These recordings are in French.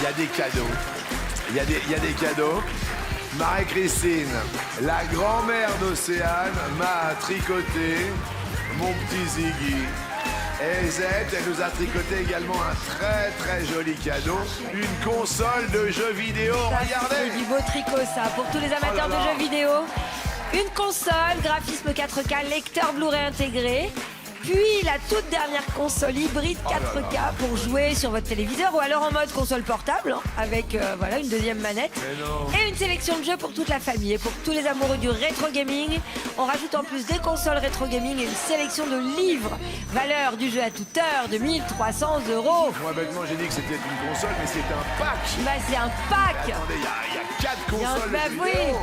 Il y a des cadeaux. Il y a des cadeaux. Marie-Christine, la grand-mère d'Océane, m'a tricoté mon petit Ziggy. Et Zette, elle nous a tricoté également un très très joli cadeau, une console de jeux vidéo. Regardez! C'est du beau tricot ça, pour tous les amateurs de jeux vidéo. Une console, graphisme 4K, lecteur Blu-ray intégré. Puis la toute dernière console hybride 4K pour jouer sur votre téléviseur ou alors en mode console portable, hein, avec voilà, une deuxième manette. Et une sélection de jeux pour toute la famille. Et pour tous les amoureux du rétro gaming, on rajoute en plus des consoles rétro gaming et une sélection de livres. Valeur du jeu à toute heure de 1 300 €. Moi, bêtement, j'ai dit que c'était une console, mais c'est un pack. Bah, c'est un pack. Attendez, il y a 4 consoles bah de oui. vidéo.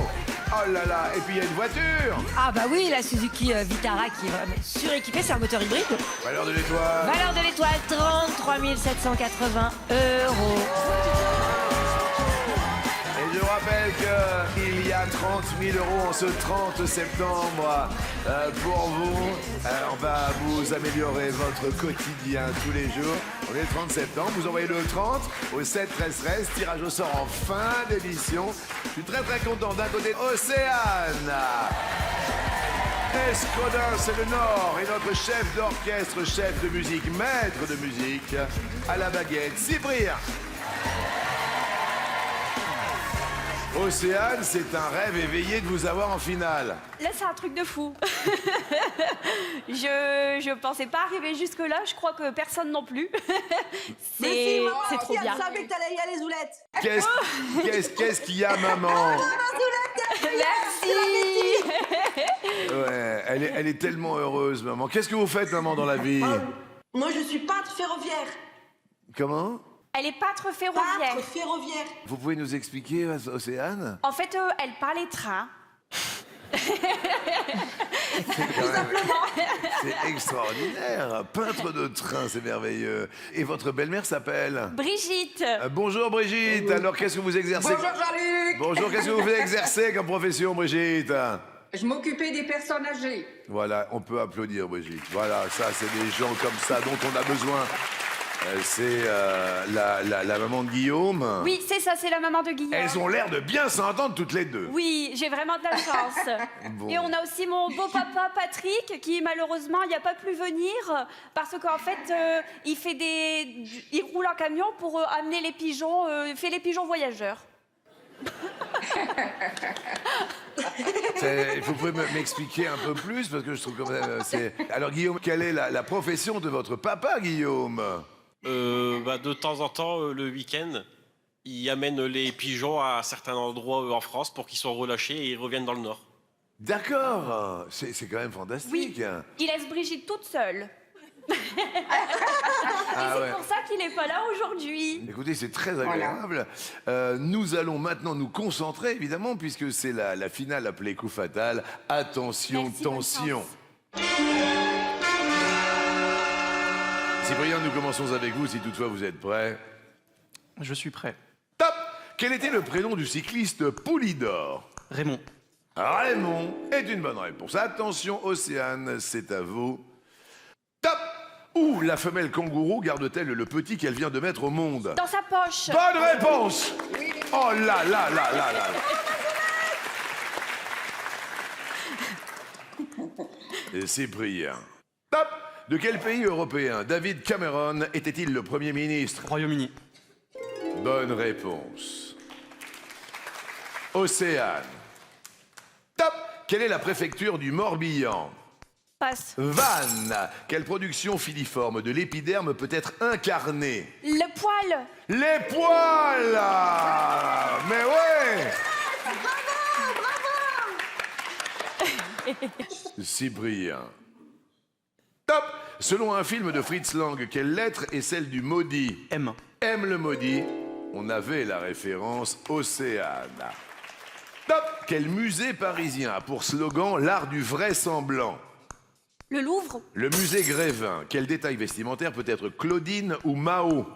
Oh là là, et puis il y a une voiture. Ah bah oui, la Suzuki Vitara qui est vraiment suréquipée, c'est un moteur hybride. Valeur de l'étoile. Valeur de l'étoile, 33 780 €. Et je rappelle qu'il y a 30 000 € en ce 30 septembre pour vous. On va vous améliorer votre quotidien tous les jours. On est le 30 septembre, vous envoyez le 30 au 7 13 13, tirage au sort en fin d'émission. Je suis très très content. D'un côté, Océane. Escodin, c'est le Nord. Et notre chef d'orchestre, chef de musique, maître de musique, à la baguette, Cyprien. Océane, c'est un rêve éveillé de vous avoir en finale. Là, c'est un truc de fou. je pensais pas arriver jusque-là. Je crois que personne non plus. c'est trop bien. Je savais que t'allais y aller, Zoulette. Qu'est-ce qu'il y a, maman? Merci. Ouais, elle est tellement heureuse, maman. Qu'est-ce que vous faites, maman, dans la vie? Moi, je suis peintre ferroviaire. Comment? Elle est peintre ferroviaire. Peintre ferroviaire. Vous pouvez nous expliquer, Océane? En fait, elle parlait train. C'est extraordinaire. Peintre de train, c'est merveilleux. Et votre belle-mère s'appelle? Brigitte. Bonjour, Brigitte. Alors, qu'est-ce que vous exercez? Bonjour Jean-Luc. Bonjour, qu'est-ce que vous exercez comme profession, Brigitte? Je m'occupais des personnes âgées. Voilà, on peut applaudir, Brigitte. Voilà, ça, c'est des gens comme ça dont on a besoin. C'est la maman de Guillaume. Oui, c'est ça, c'est la maman de Guillaume. Elles ont l'air de bien s'entendre toutes les deux. Oui, j'ai vraiment de la chance. Bon. Et on a aussi mon beau-papa Patrick qui malheureusement il n'y a pas pu venir parce qu'en fait il roule en camion pour amener les pigeons, fait les pigeons voyageurs. Vous pouvez m'expliquer un peu plus parce que je trouve quand même Alors Guillaume, quelle est la profession de votre papa, Guillaume? De temps en temps, le week-end, il amène les pigeons à certains endroits en France pour qu'ils soient relâchés et ils reviennent dans le Nord. D'accord, c'est quand même fantastique. Oui, il laisse Brigitte toute seule. Et c'est pour ça qu'il n'est pas là aujourd'hui. Écoutez, c'est très agréable. Nous allons maintenant nous concentrer, évidemment, puisque c'est la finale appelée Coup Fatal. Attention, Merci, tension. Cyprien, nous commençons avec vous, si toutefois vous êtes prêts. Je suis prêt. Top! Quel était le prénom du cycliste Poulidor? Raymond. Raymond est une bonne réponse. Attention, Océane, c'est à vous. Top! Où la femelle kangourou garde-t-elle le petit qu'elle vient de mettre au monde? Dans sa poche. Bonne réponse! Oh là là là là là! Et Cyprien. Top! De quel pays européen David Cameron était-il le Premier ministre? Royaume-Uni. Bonne réponse. Océane. Top! Quelle est la préfecture du Morbihan? Passe. Vannes. Quelle production filiforme de l'épiderme peut être incarnée? Le poil. Les poils! Mais ouais! Cyprien. Top! Selon un film de Fritz Lang, quelle lettre est celle du maudit? M. M le maudit. On avait la référence Océane. Top! Quel musée parisien a pour slogan l'art du vraisemblant? Le Louvre. Le musée Grévin. Quel détail vestimentaire peut être Claudine ou Mao?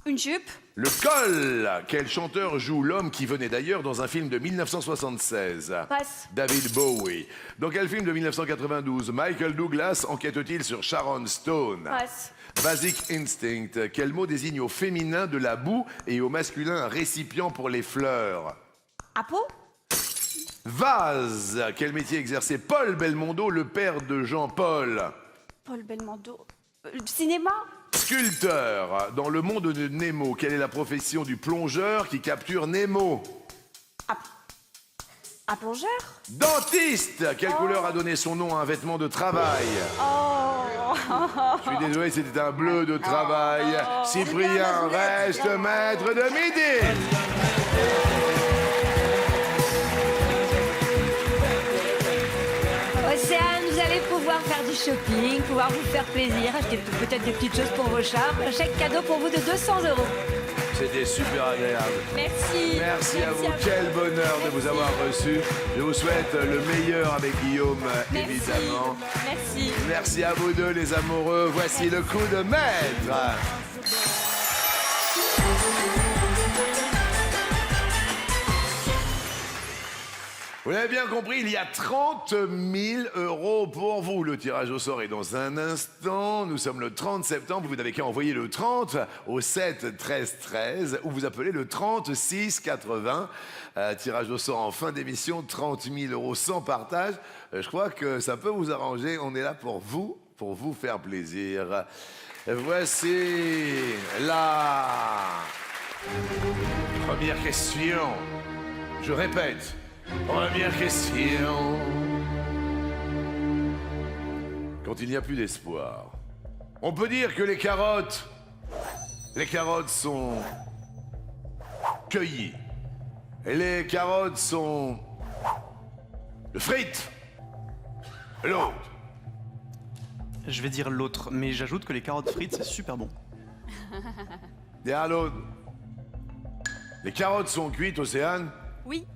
Une jupe. Le col. Quel chanteur joue l'homme qui venait d'ailleurs dans un film de 1976? Passe. David Bowie. Dans quel film de 1992 Michael Douglas enquête-t-il sur Sharon Stone? Passe. Basic Instinct. Quel mot désigne au féminin de la boue et au masculin un récipient pour les fleurs? À peau. Vase. Quel métier exerçait Paul Belmondo, le père de Jean-Paul? Paul Belmondo. Cinéma. Sculpteur. Dans le monde de Nemo, quelle est la profession du plongeur qui capture Nemo? À plongeur. Dentiste. Quelle couleur a donné son nom à un vêtement de travail? Oh. Je suis désolé, c'était un bleu de travail. Cyprien reste maître de midi. Océane, vous allez pouvoir faire du shopping, pouvoir vous faire plaisir, acheter peut-être des petites choses pour vos chats. Un chèque cadeau pour vous de 200 €. C'était super agréable. Merci. Merci à vous. Quel bonheur de vous avoir reçu. Je vous souhaite le meilleur avec Guillaume, Merci. évidemment. Merci. Merci à vous deux, les amoureux. Voici le coup de maître. Vous l'avez bien compris, il y a 30 000 € pour vous. Le tirage au sort est dans un instant. Nous sommes le 30 septembre. Vous n'avez qu'à envoyer le 30 au 7 13 13 ou vous appelez le 36 80. Tirage au sort en fin d'émission, 30 000 € sans partage. Je crois que ça peut vous arranger. On est là pour vous faire plaisir. Voici la première question. Je répète. Première question. Quand il n'y a plus d'espoir, on peut dire que les carottes sont cueillies. Et les carottes sont frites. L'autre. Je vais dire l'autre, mais j'ajoute que les carottes frites, c'est super bon. Derrière l'autre. Les carottes sont cuites, Océane. Oui.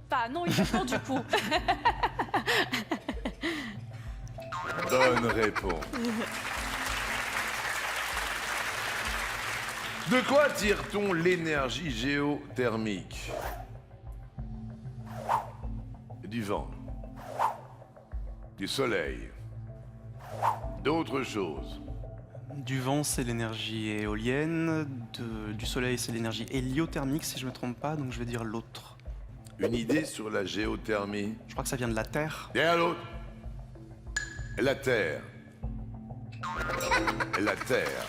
Pas non uniquement du coup. Bonne réponse. De quoi tire-t-on l'énergie géothermique? Du vent, du soleil, d'autres choses. Du vent, c'est l'énergie éolienne. Du soleil, c'est l'énergie héliothermique, si je me trompe pas, donc je vais dire l'autre. Une idée sur la géothermie? Je crois que ça vient de la Terre. Derrière l'autre. La Terre. La Terre.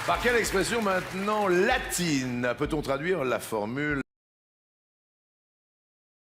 Par quelle expression maintenant latine peut-on traduire la formule